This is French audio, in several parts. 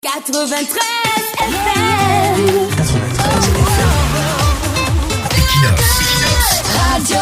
93 FM. 93 FM. Equinox. Radio.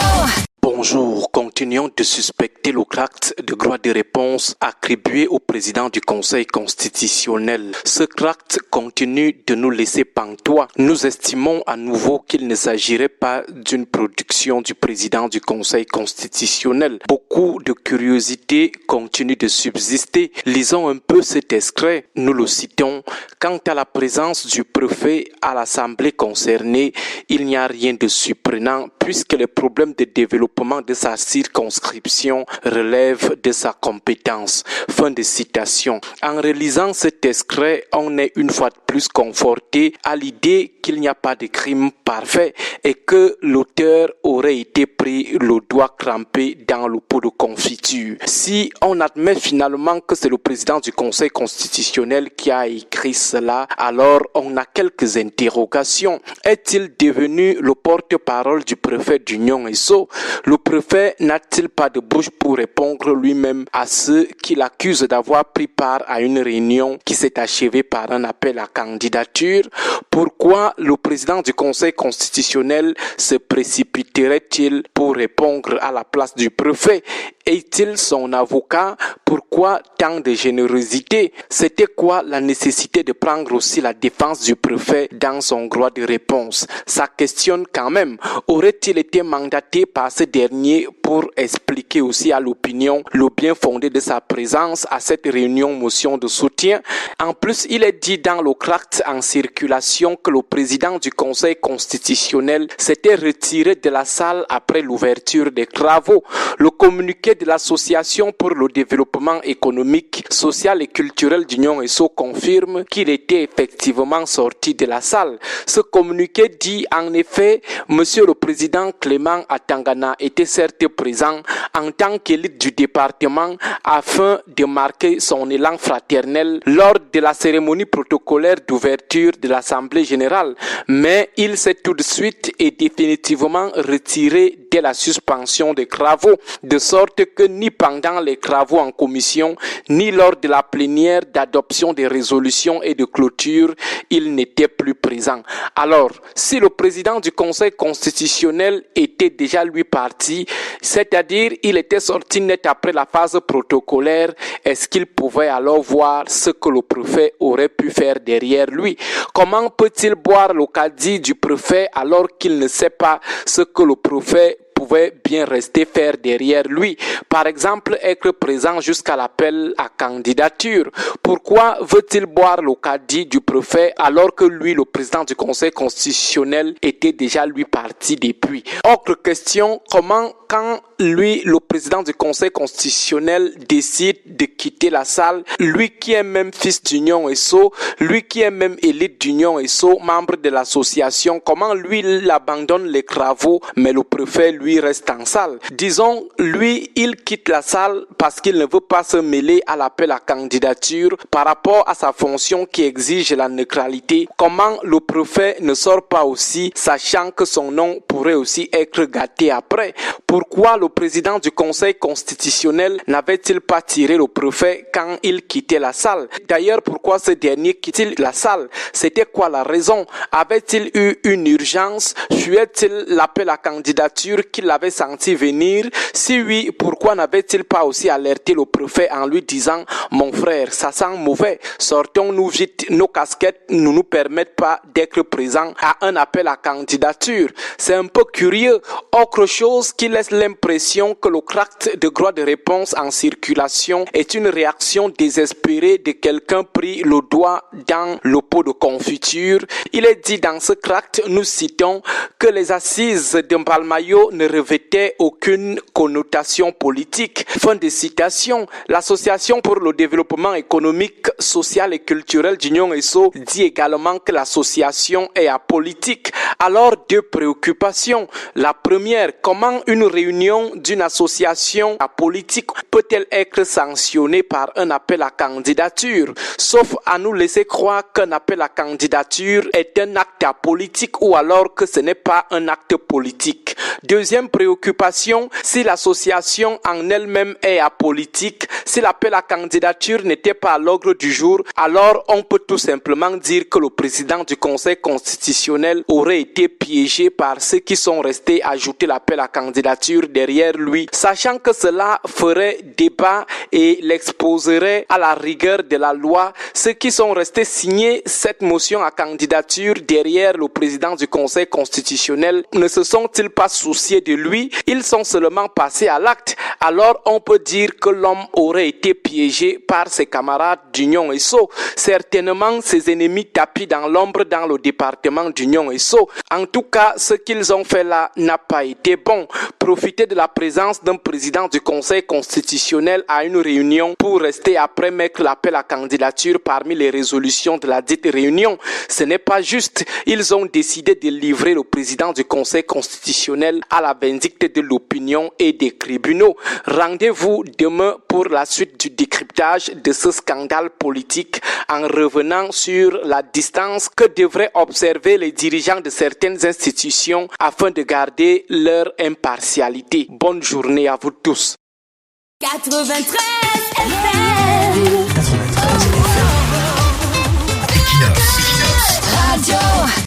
Bonjour, continuons de suspecter le tract de droit de réponse attribué au président du Conseil constitutionnel. Ce tract continue de nous laisser pantois. Nous estimons à nouveau qu'il ne s'agirait pas d'une production du président du Conseil constitutionnel. Beaucoup de curiosité continue de subsister. Lisons un peu cet extrait. Nous le citons. Quant à la présence du préfet à l'Assemblée concernée, il n'y a rien de surprenant puisque les problèmes de développement de sa circonscription relève de sa compétence. Fin de citation. En relisant cet extrait, on est une fois de plus conforté à l'idée qu'il n'y a pas de crime parfait et que l'auteur aurait été pris le doigt trempé dans le pot de confiture. Si on admet finalement que c'est le président du Conseil constitutionnel qui a écrit cela, alors on a quelques interrogations. Est-il devenu le porte-parole du préfet d'Union Esso? Le préfet n'a-t-il pas de bouche pour répondre lui-même à ceux qui l'accusent d'avoir pris part à une réunion qui s'est achevée par un appel à candidature? Pourquoi le président du Conseil constitutionnel se précipiterait-il pour répondre à la place du préfet? Est-il son avocat? Pourquoi tant de générosité? C'était quoi la nécessité de prendre aussi la défense du préfet dans son droit de réponse? Ça questionne quand même. Aurait-il été mandaté par ce dernier pour expliquer aussi à l'opinion le bien fondé de sa présence à cette réunion motion de soutien? En plus, il est dit dans le tract en circulation que le président du Conseil constitutionnel s'était retiré de la salle après l'ouverture des travaux. Le communiqué de l'Association pour le développement économique, social et culturel d'Union Esso confirme qu'il était effectivement sorti de la salle. Ce communiqué dit en effet, Monsieur le Président Clément Atangana était certes présent en tant qu'élite du département afin de marquer son élan fraternel lors de la cérémonie protocolaire d'ouverture de l'Assemblée générale, mais il s'est tout de suite et définitivement retiré dès la suspension des travaux, de sorte que ni pendant les travaux en commission, ni lors de la plénière d'adoption des résolutions et de clôture, il n'était plus présent. Alors, si le président du Conseil constitutionnel était déjà lui parti, c'est-à-dire il était sorti net après la phase protocolaire, est-ce qu'il pouvait alors voir ce que le préfet aurait pu faire derrière lui? Comment peut-il boire le caddie du préfet alors qu'il ne sait pas ce que le préfet pouvait bien rester faire derrière lui? Par exemple, être présent jusqu'à l'appel à candidature. Pourquoi veut-il boire le caddie du préfet alors que lui, le président du Conseil constitutionnel, était déjà lui parti depuis? Autre question, comment quand lui, le président du Conseil constitutionnel, décide de quitter la salle, lui qui est même fils d'Union Esso, lui qui est même élite d'Union Esso, membre de l'association, comment lui, il abandonne les travaux, mais le préfet, lui, reste en salle? Disons, lui, il quitte la salle parce qu'il ne veut pas se mêler à l'appel à candidature par rapport à sa fonction qui exige la neutralité. Comment le préfet ne sort pas aussi, sachant que son nom pourrait aussi être gâté après? Pourquoi le président du Conseil constitutionnel n'avait-il pas tiré le préfet quand il quittait la salle? D'ailleurs, pourquoi ce dernier quitte-t-il la salle? C'était quoi la raison? Avait-il eu une urgence? Fuyait-il l'appel à candidature qu'il avait senti venir? Si oui, pourquoi n'avait-il pas aussi alerté le préfet en lui disant « Mon frère, ça sent mauvais, sortons-nous vite, nos casquettes ne nous permettent pas d'être présents à un appel à candidature ». C'est un peu curieux. Autre chose qui laisse l'impression que le tract de droit de réponse en circulation est une réaction désespérée de quelqu'un pris le doigt dans le pot de confiture. Il est dit dans ce tract, nous citons, que les assises de Mbalmayo ne revêtaient aucune connotation politique. Fin de citation. L'Association pour le développement économique, social et culturel d'Union Esso dit également que l'association est apolitique. Alors, deux préoccupations. La première, comment une réunion d'une association apolitique peut-elle être sanctionnée par un appel à candidature? Sauf à nous laisser croire qu'un appel à candidature est un acte apolitique ou alors que ce n'est pas un acte politique. Deuxième préoccupation, si l'association en elle-même est apolitique, si l'appel à candidature n'était pas à l'ordre du du jour, alors on peut tout simplement dire que le président du Conseil constitutionnel aurait été piégé par ceux qui sont restés ajouter l'appel à candidature derrière lui, sachant que cela ferait débat et l'exposerait à la rigueur de la loi. Ceux qui sont restés signer cette motion à candidature derrière le président du Conseil constitutionnel ne se sont-ils pas souciés de lui? Ils sont seulement passés à l'acte. Alors on peut dire que l'homme aurait été piégé par ses camarades d'Union ESSO. Certainement ses ennemis tapis dans l'ombre dans le département d'Union ESSO. En tout cas, ce qu'ils ont fait là n'a pas été bon. Profiter de la présence d'un président du Conseil constitutionnel à une réunion pour rester après mettre l'appel à candidature parmi les résolutions de la dite réunion, ce n'est pas juste. Ils ont décidé de livrer le président du Conseil constitutionnel à la vindicte de l'opinion et des tribunaux. Rendez-vous demain pour la suite du décryptage de ce scandale politique en revenant sur la distance que devraient observer les dirigeants de certaines institutions afin de garder leur impartialité. Bonne journée à vous tous. 93 FM.